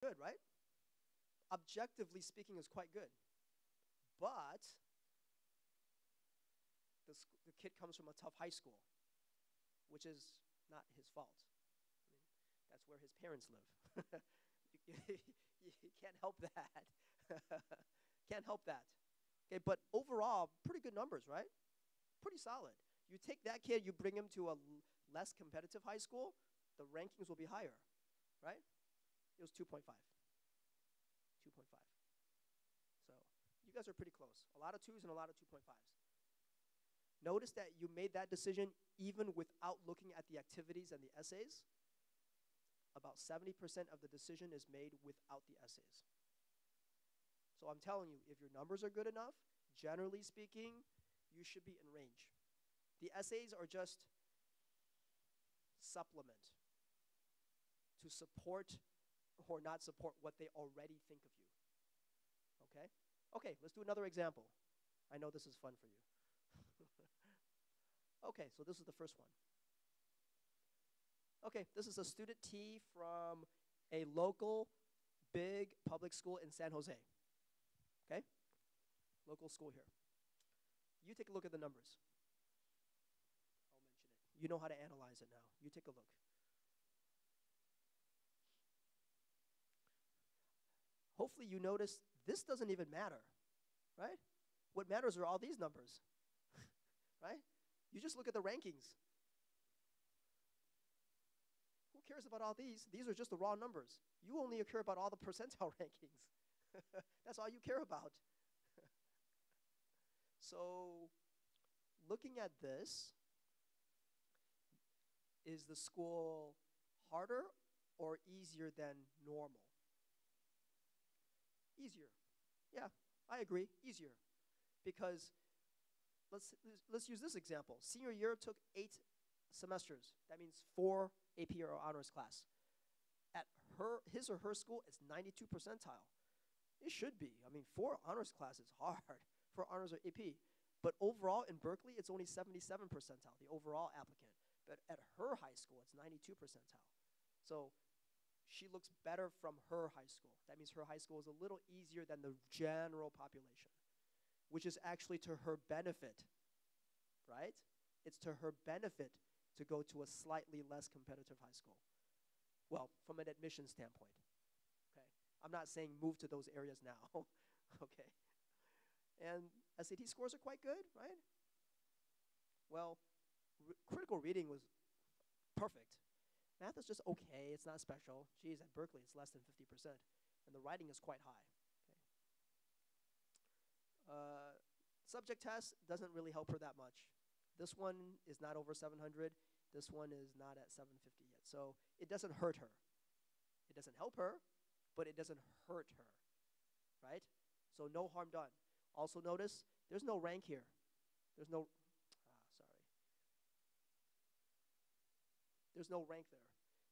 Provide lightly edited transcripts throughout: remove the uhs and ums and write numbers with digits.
good, right? Objectively speaking, is quite good. But the kid comes from a tough high school, which is not his fault. I mean, that's where his parents live. You can't help that. Can't help that. Okay, but overall, pretty good numbers, right? Pretty solid. You take that kid, you bring him to a less competitive high school, the rankings will be higher, right? It was 2.5. 2.5. So you guys are pretty close. A lot of twos and a lot of 2.5s. Notice that you made that decision even without looking at the activities and the essays. About 70% of the decision is made without the essays. So I'm telling you, if your numbers are good enough, generally speaking, you should be in range. The essays are just supplement to support or not support what they already think of you. Okay? Okay, let's do another example. I know this is fun for you. Okay, so this is the first one. Okay, this is a student T from a local big public school in San Jose. Okay? Local school here. You take a look at the numbers. I'll mention it. You know how to analyze it now. You take a look. Hopefully you notice this doesn't even matter, right? What matters are all these numbers, right? You just look at the rankings. Who cares about all these? These are just the raw numbers. You only care about all the percentile rankings. That's all you care about. So looking at this, is the school harder or easier than normal? Easier. Yeah, I agree, easier. Because let's use this example. Senior year took 8 semesters. That means 4 AP or honors class. At his or her school, it's 92 percentile. It should be. I mean, 4 honors class is hard for honors or AP. But overall in Berkeley, it's only 77 percentile, the overall applicant. But at her high school, it's 92 percentile. So she looks better from her high school. That means her high school is a little easier than the general population, which is actually to her benefit, right? It's to her benefit to go to a slightly less competitive high school. Well, from an admission standpoint, okay? I'm not saying move to those areas now, okay? And SAT scores are quite good, right? Well, critical reading was perfect. Math is just okay. It's not special. Geez, at Berkeley, it's less than 50%. And the writing is quite high. Okay. Subject test doesn't really help her that much. This one is not over 700. This one is not at 750 yet. So it doesn't hurt her. It doesn't help her, but it doesn't hurt her, right? So no harm done. Also notice, there's no rank here. There's no rank there.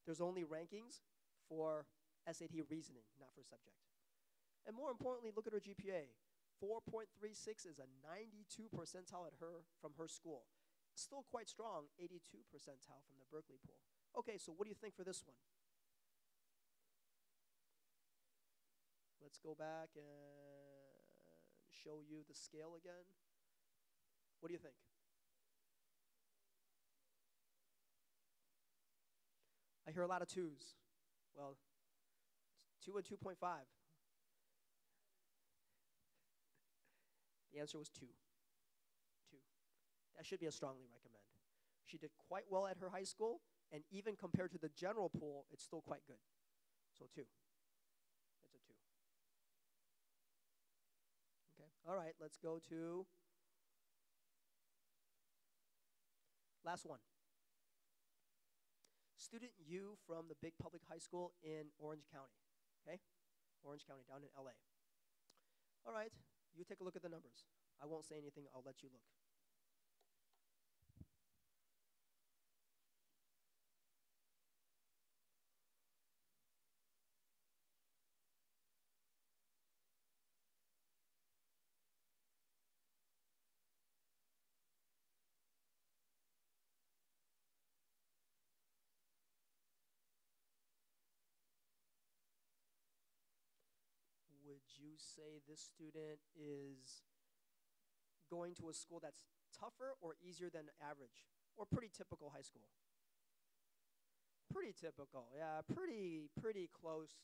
There's only rankings for SAT reasoning, not for subject. And more importantly, look at her GPA. 4.36 is a 92 percentile from her school. Still quite strong, 82 percentile from the Berkeley pool. Okay, so what do you think for this one? Let's go back and show you the scale again. What do you think? I hear a lot of 2s. Well, 2 and 2.5. The answer was 2. 2. That should be a strongly recommend. She did quite well at her high school, and even compared to the general pool, it's still quite good. So 2. It's a 2. Okay. All right, let's go to last one. Student U from the big public high school in Orange County. Okay? Orange County, down in LA. All right, you take a look at the numbers. I won't say anything, I'll let you look. would you say this student is going to a school that's tougher or easier than average? Or pretty typical high school? Pretty typical, yeah, pretty close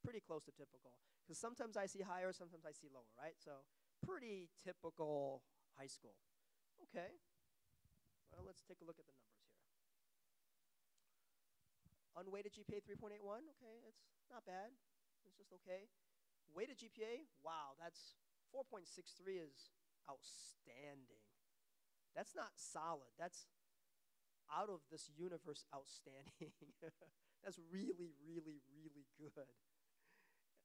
to typical. Because sometimes I see higher, sometimes I see lower, right? So pretty typical high school. Okay, well, let's take a look at the numbers here. Unweighted GPA 3.81, okay, it's not bad. It's just okay. Weighted GPA, wow, that's 4.63 is outstanding. That's not solid. That's out of this universe outstanding. That's really, really, really good.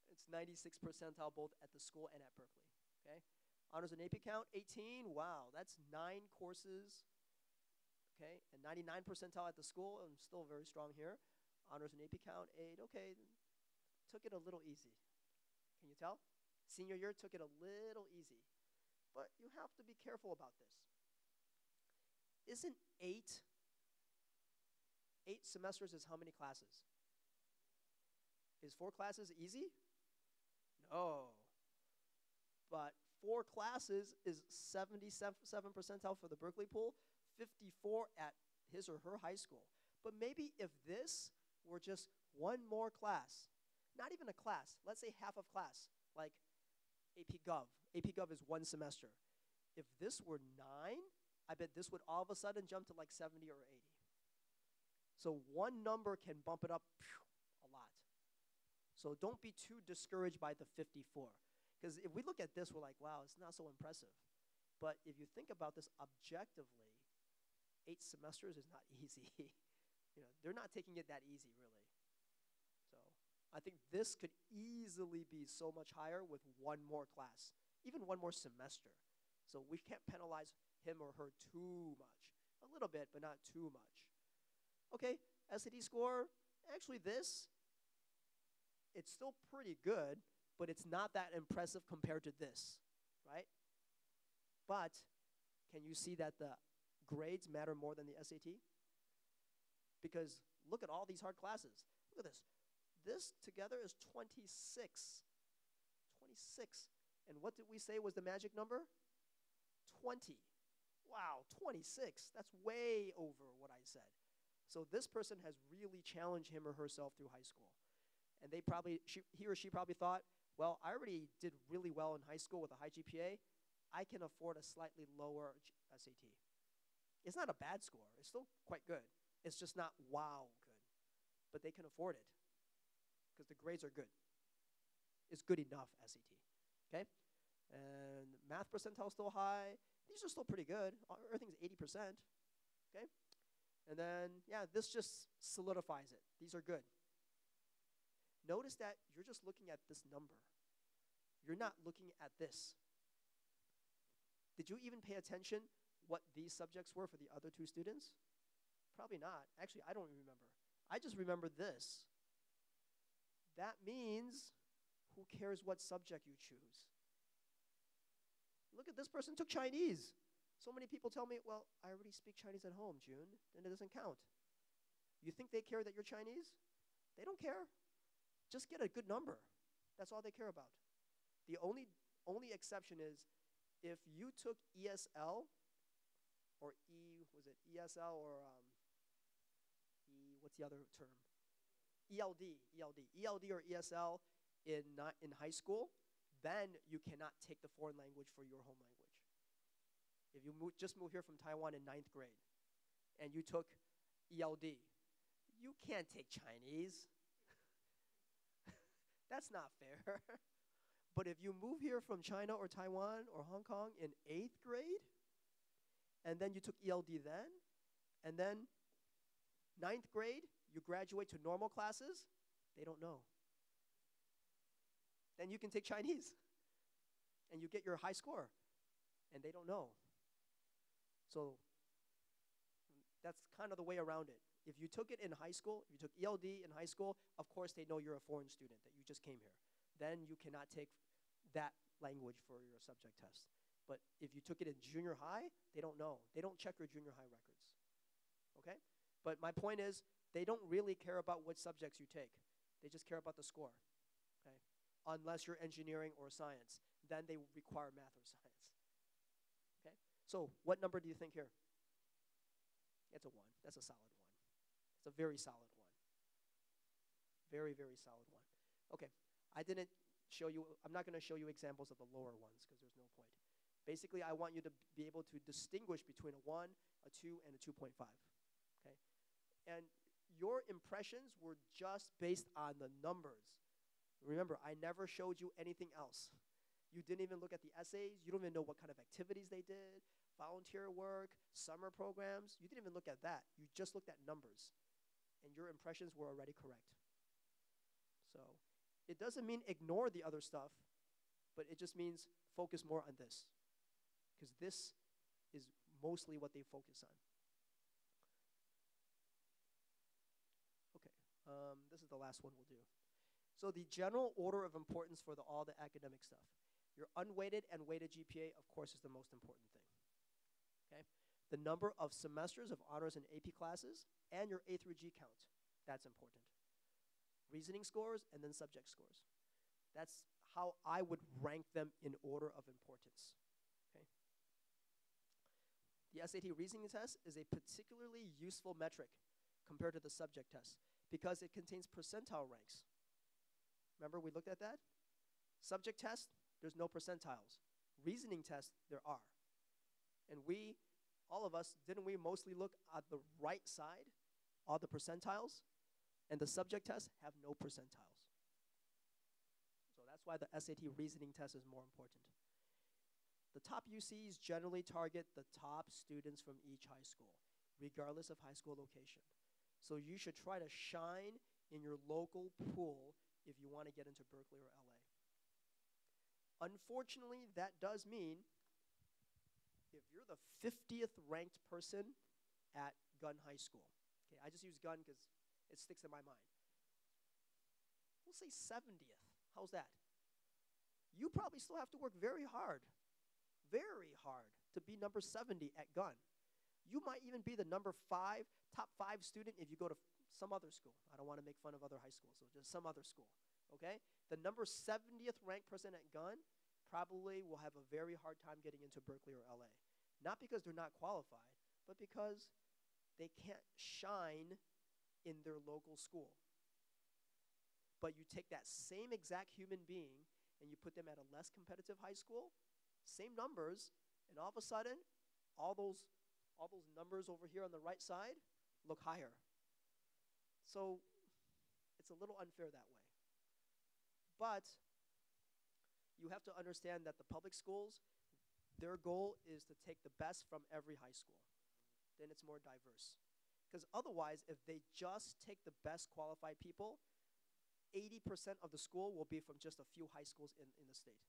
It's 96 percentile both at the school and at Berkeley. Okay, honors and AP count 18. Wow, that's 9 courses. Okay, and 99 percentile at the school. I'm still very strong here. Honors and AP count 8. Okay, took it a little easy. Can you tell? Senior year took it a little easy, but you have to be careful about this. Isn't 8 semesters is how many classes? Is 4 classes easy? No. But 4 classes is 77 percentile for the Berkeley pool, 54 at his or her high school. But maybe if this were just one more class, not even a class, let's say half of class, like AP Gov. AP Gov is 1 semester. If this were 9, I bet this would all of a sudden jump to like 70 or 80. So one number can bump it up a lot. So don't be too discouraged by the 54. Because if we look at this, we're like, wow, it's not so impressive. But if you think about this objectively, 8 semesters is not easy. They're not taking it that easy, really. So I think this could easily be so much higher with one more class, even one more semester. So we can't penalize him or her too much. A little bit, but not too much. Okay, SAT score, actually it's still pretty good, but it's not that impressive compared to this, right? But can you see that the grades matter more than the SAT? Because look at all these hard classes. Look at this. This together is 26. 26. And what did we say was the magic number? 20. Wow, 26. That's way over what I said. So this person has really challenged him or herself through high school. And he or she probably thought, well, I already did really well in high school with a high GPA. I can afford a slightly lower SAT. It's not a bad score. It's still quite good. It's just not wow good. But they can afford it because the grades are good. It's good enough SAT. Okay? And math percentile still high. These are still pretty good. Everything's 80%. Okay? And then, yeah, this just solidifies it. These are good. Notice that you're just looking at this number. You're not looking at this. Did you even pay attention what these subjects were for the other 2 students? Probably not. Actually, I don't remember. I just remember this. That means who cares what subject you choose? Look at this person took Chinese. So many people tell me, well, I already speak Chinese at home, June, then it doesn't count. You think they care that you're Chinese? They don't care. Just get a good number. That's all they care about. The only exception is if you took ESL or ESL or what's the other term? ELD or ESL in high school, then you cannot take the foreign language for your home language. If you just moved here from Taiwan in 9th grade and you took ELD, you can't take Chinese. That's not fair. But if you move here from China or Taiwan or Hong Kong in 8th grade, and then you took ELD then, and then 9th grade, you graduate to normal classes, they don't know. Then you can take Chinese, and you get your high score, and they don't know. So that's kind of the way around it. If you took it in high school, if you took ELD in high school, of course they know you're a foreign student, that you just came here. Then you cannot take that language for your subject test. But if you took it in junior high, they don't know. They don't check your junior high records. Okay? But my point is, they don't really care about what subjects you take. They just care about the score. Okay? unless you're engineering or science. Then they require math or science. Okay? So what number do you think here? It's a 1. That's a solid 1. It's a very solid 1. Very, very solid 1. Okay. I'm not going to show you examples of the lower ones because there's no point. Basically, I want you to be able to distinguish between a 1, a 2, and a 2.5. Okay? And your impressions were just based on the numbers. Remember, I never showed you anything else. You didn't even look at the essays. You don't even know what kind of activities they did, volunteer work, summer programs. You didn't even look at that. You just looked at numbers. And your impressions were already correct. So it doesn't mean ignore the other stuff, but it just means focus more on this. Because this is mostly what they focus on. Okay, this is the last one we'll do. So the general order of importance for all the academic stuff. Your unweighted and weighted GPA, of course, is the most important thing. Okay? The number of semesters of honors and AP classes and your A through G count. That's important. Reasoning scores and then subject scores. That's how I would rank them in order of importance. Okay? The SAT reasoning test is a particularly useful metric compared to the subject test because it contains percentile ranks. Remember we looked at that? Subject test, there's no percentiles. Reasoning test, there are. And we, all of us, didn't we mostly look at the right side, all the percentiles? And the subject tests have no percentiles. So that's why the SAT reasoning test is more important. The top UCs generally target the top students from each high school, regardless of high school location. So you should try to shine in your local pool if you want to get into Berkeley or LA. Unfortunately, that does mean if you're the 50th ranked person at Gunn High School, okay, I just use Gunn because it sticks in my mind. We'll say 70th. How's that? You probably still have to work very hard to be number 70 at Gunn. You might even be the top 5 student if you go to some other school. I don't want to make fun of other high schools, so just some other school, okay? The number 70th ranked person at Gunn probably will have a very hard time getting into Berkeley or LA. Not because they're not qualified, but because they can't shine in their local school. But you take that same exact human being and you put them at a less competitive high school, same numbers, and all of a sudden, all those numbers over here on the right side look higher. So it's a little unfair that way. But you have to understand that the public schools, their goal is to take the best from every high school. Then it's more diverse. Because otherwise, if they just take the best qualified people, 80% of the school will be from just a few high schools in the state.